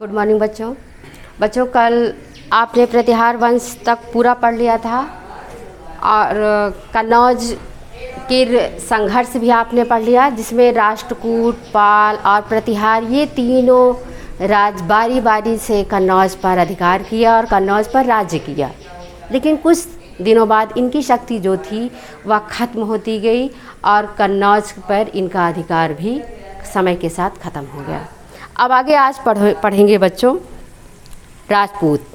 Good morning बच्चों। कल आपने प्रतिहार वंश तक पूरा पढ़ लिया था और कन्नौज के संघर्ष भी आपने पढ़ लिया, जिसमें राष्ट्रकूट, पाल और प्रतिहार ये तीनों राज बारी बारी से कन्नौज पर अधिकार किया और कन्नौज पर राज्य किया। लेकिन कुछ दिनों बाद इनकी शक्ति जो थी वह ख़त्म होती गई और कन्नौज पर इनका अधिकार भी समय के साथ ख़त्म हो गया। अब आगे आज पढ़ेंगे बच्चों राजपूत।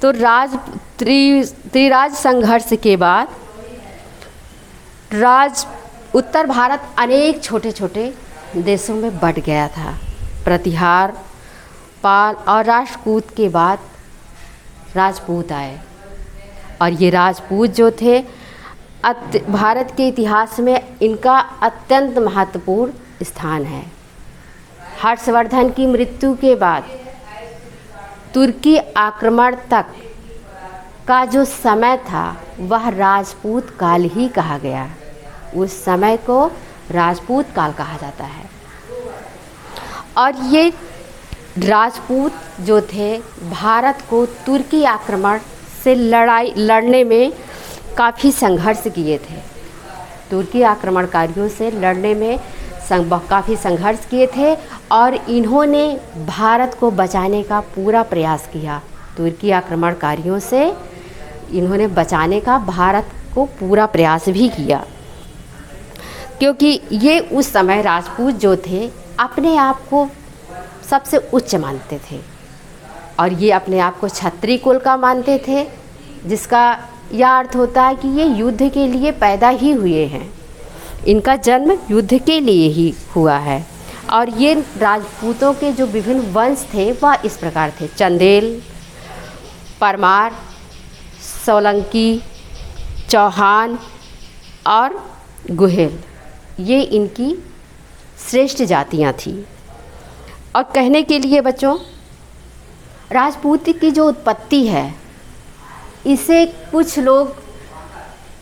तो त्रिराज संघर्ष के बाद उत्तर भारत अनेक छोटे छोटे देशों में बंट गया था। प्रतिहार, पाल और राष्ट्रकूट के बाद राजपूत आए और ये राजपूत जो थे भारत के इतिहास में इनका अत्यंत महत्वपूर्ण स्थान है। हर्षवर्धन की मृत्यु के बाद तुर्की आक्रमण तक का जो समय था वह राजपूत काल ही कहा गया। उस समय को राजपूत काल कहा जाता है। और ये राजपूत जो थे भारत को तुर्की आक्रमण से लड़ने में काफ़ी संघर्ष किए थे। तुर्की आक्रमणकारियों से लड़ने में काफ़ी संघर्ष किए थे और इन्होंने भारत को बचाने का पूरा प्रयास किया। तुर्की आक्रमणकारियों से इन्होंने बचाने का भारत को पूरा प्रयास भी किया, क्योंकि ये उस समय राजपूत जो थे अपने आप को सबसे उच्च मानते थे और ये अपने आप को क्षत्रिय कुल का मानते थे, जिसका यह अर्थ होता है कि ये युद्ध के लिए पैदा ही हुए हैं। इनका जन्म युद्ध के लिए ही हुआ है। और ये राजपूतों के जो विभिन्न वंश थे वह इस प्रकार थे: चंदेल, परमार, सोलंकी, चौहान और गुहेल। ये इनकी श्रेष्ठ जातियां थीं। और कहने के लिए बच्चों, राजपूत की जो उत्पत्ति है इसे कुछ लोग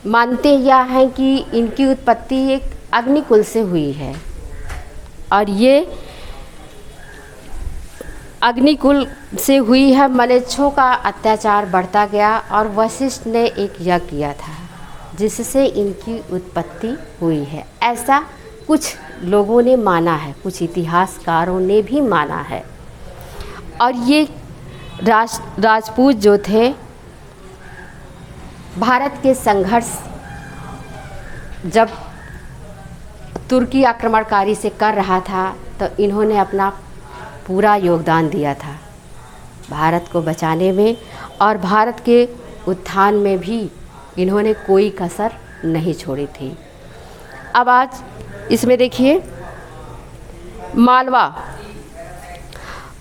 मानते यह हैं कि इनकी उत्पत्ति एक अग्निकुल से हुई है और ये अग्निकुल से हुई है। मलेच्छों का अत्याचार बढ़ता गया और वशिष्ठ ने एक यज्ञ किया था जिससे इनकी उत्पत्ति हुई है। ऐसा कुछ लोगों ने माना है, कुछ इतिहासकारों ने भी माना है। और ये राजपूत जो थे भारत के संघर्ष जब तुर्की आक्रमणकारी से कर रहा था तो इन्होंने अपना पूरा योगदान दिया था भारत को बचाने में, और भारत के उत्थान में भी इन्होंने कोई कसर नहीं छोड़ी थी। अब आज इसमें देखिए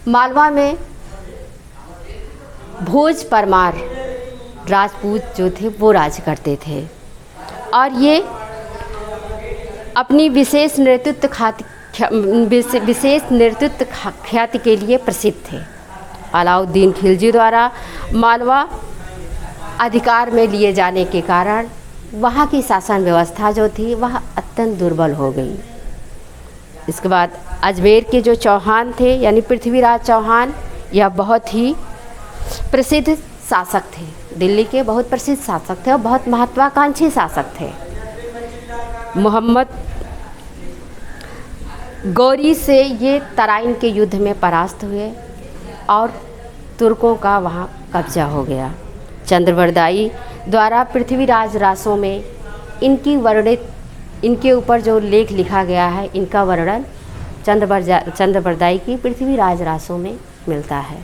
मालवा में भोज परमार राजपूत जो थे वो राज करते थे और ये अपनी विशेष नेतृत्व ख्याति के लिए प्रसिद्ध थे। अलाउद्दीन खिलजी द्वारा मालवा अधिकार में लिए जाने के कारण वहाँ की शासन व्यवस्था जो थी वह अत्यंत दुर्बल हो गई। इसके बाद अजमेर के जो चौहान थे यानी पृथ्वीराज चौहान, यह बहुत ही प्रसिद्ध शासक थे। दिल्ली के बहुत प्रसिद्ध शासक थे और बहुत महत्वाकांक्षी शासक थे। मोहम्मद गौरी से ये तराइन के युद्ध में परास्त हुए और तुर्कों का वहाँ कब्जा हो गया। चंद्रबरदाई द्वारा पृथ्वीराज रासों में इनके ऊपर जो लेख लिखा गया है, इनका वर्णन चंद्रबरदाई की पृथ्वीराज रासों में मिलता है।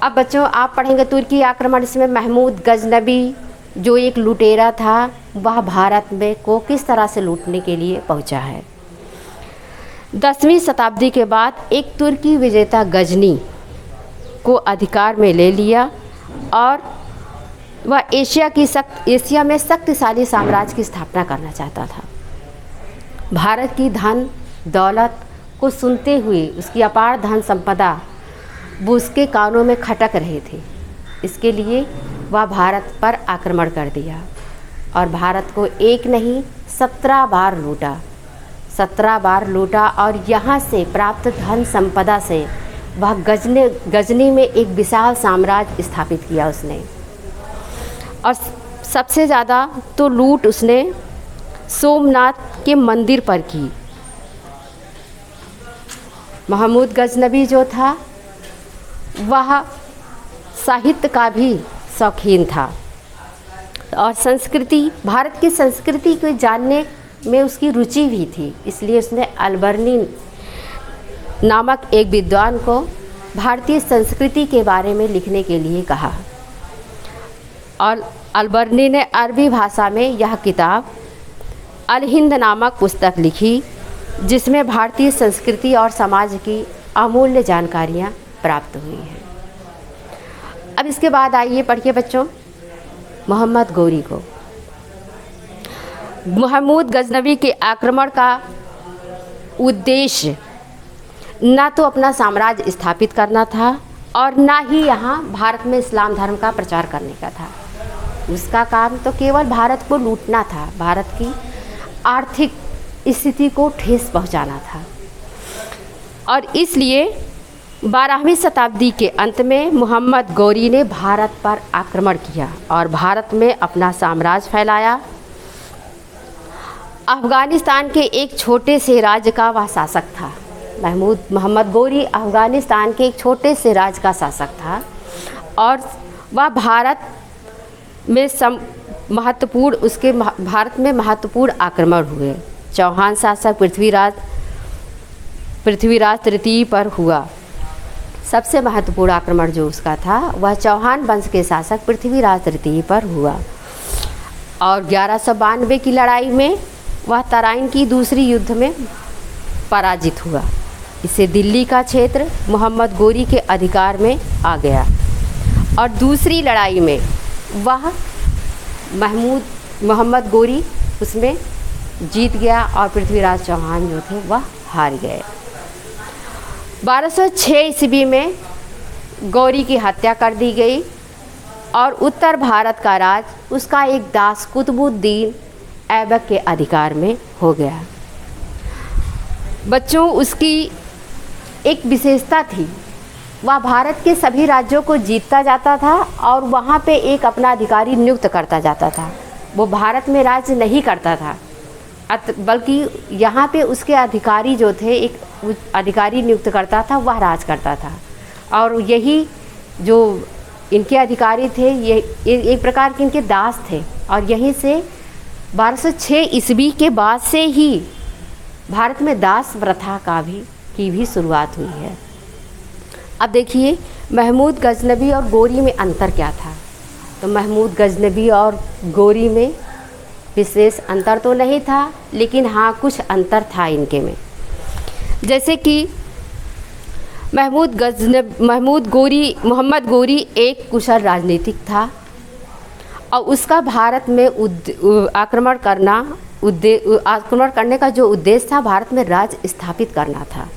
अब बच्चों आप पढ़ेंगे तुर्की आक्रमण। इसमें महमूद गजनबी जो एक लुटेरा था वह भारत में को किस तरह से लूटने के लिए पहुंचा है। 10वीं शताब्दी के बाद एक तुर्की विजेता गजनी को अधिकार में ले लिया और वह एशिया में शक्तिशाली साम्राज्य की स्थापना करना चाहता था। भारत की धन दौलत को सुनते हुए उसकी अपार धन संपदा वो उसके कानों में खटक रहे थे। इसके लिए वह भारत पर आक्रमण कर दिया और भारत को एक नहीं 17 बार लूटा और यहाँ से प्राप्त धन संपदा से वह गजनी में एक विशाल साम्राज्य स्थापित किया उसने। और सबसे ज़्यादा तो लूट उसने सोमनाथ के मंदिर पर की। महमूद गजनबी जो था वह साहित्य का भी शौकीन था और संस्कृति, भारत की संस्कृति को जानने में उसकी रुचि भी थी। इसलिए उसने अलबर्नी नामक एक विद्वान को भारतीय संस्कृति के बारे में लिखने के लिए कहा और अलबर्नी ने अरबी भाषा में यह किताब अल हिंद नामक पुस्तक लिखी, जिसमें भारतीय संस्कृति और समाज की अमूल्य जानकारियाँ प्राप्त हुई हैं। अब इसके बाद आइए पढ़िए बच्चों मोहम्मद गौरी को। महमूद गजनबी के आक्रमण का उद्देश्य ना तो अपना साम्राज्य स्थापित करना था और ना ही यहाँ भारत में इस्लाम धर्म का प्रचार करने का था। उसका काम तो केवल भारत को लूटना था, भारत की आर्थिक स्थिति को ठेस पहुँचाना था। और इसलिए 12वीं शताब्दी के अंत में मोहम्मद गौरी ने भारत पर आक्रमण किया और भारत में अपना साम्राज्य फैलाया। अफ़गानिस्तान के एक छोटे से राज्य का वह शासक था। मोहम्मद गौरी अफ़गानिस्तान के एक छोटे से राज्य का शासक था और वह भारत में भारत में महत्वपूर्ण आक्रमण हुए। चौहान शासक पृथ्वीराज तृतीय पर हुआ। सबसे महत्वपूर्ण आक्रमण जो उसका था वह चौहान वंश के शासक पृथ्वीराज तृतीय पर हुआ और 1192 की लड़ाई में वह तराइन की दूसरी युद्ध में पराजित हुआ। इससे दिल्ली का क्षेत्र मोहम्मद गौरी के अधिकार में आ गया और दूसरी लड़ाई में वह मोहम्मद गौरी उसमें जीत गया और पृथ्वीराज चौहान जो थे वह हार गए। 1206 ईस्वी में गौरी की हत्या कर दी गई और उत्तर भारत का राज उसका एक दास कुतुबुद्दीन ऐबक के अधिकार में हो गया। बच्चों, उसकी एक विशेषता थी, वह भारत के सभी राज्यों को जीतता जाता था और वहाँ पे एक अपना अधिकारी नियुक्त करता जाता था। वो भारत में राज्य नहीं करता था, बल्कि यहाँ पे उसके अधिकारी जो थे, एक अधिकारी नियुक्त करता था, वह राज करता था। और यही जो इनके अधिकारी थे ये एक प्रकार के इनके दास थे और यहीं से 1206 ईस्वी के बाद से ही भारत में दास प्रथा की भी शुरुआत हुई है। अब देखिए महमूद गजनबी और गौरी में अंतर क्या था। तो महमूद गजनबी और गौरी में विशेष अंतर तो नहीं था, लेकिन हाँ कुछ अंतर था इनके में। जैसे कि मोहम्मद गौरी एक कुशल राजनीतिक था और उसका भारत में आक्रमण करने का जो उद्देश्य था, भारत में राज्य स्थापित करना था।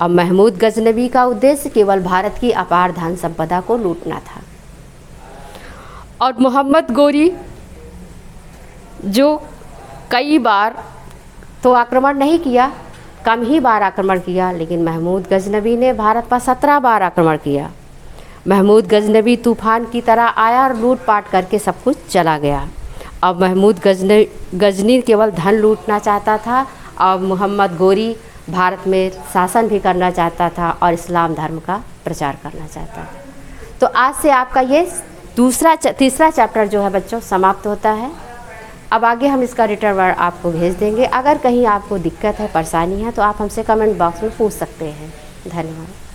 और महमूद गजनबी का उद्देश्य केवल भारत की अपार धन संपदा को लूटना था। और मोहम्मद गौरी जो कई बार तो आक्रमण नहीं किया, कम ही बार आक्रमण किया, लेकिन महमूद गजनबी ने भारत पर 17 बार आक्रमण किया। महमूद गजनबी तूफान की तरह आया और लूटपाट करके सब कुछ चला गया। अब महमूद गजनी केवल धन लूटना चाहता था और मोहम्मद गौरी भारत में शासन भी करना चाहता था और इस्लाम धर्म का प्रचार करना चाहता था। तो आज से आपका ये तीसरा चैप्टर जो है बच्चों समाप्त होता है। अब आगे हम इसका रिटर्न वर्ड आपको भेज देंगे। अगर कहीं आपको दिक्कत है, परेशानी है, तो आप हमसे कमेंट बॉक्स में पूछ सकते हैं। धन्यवाद।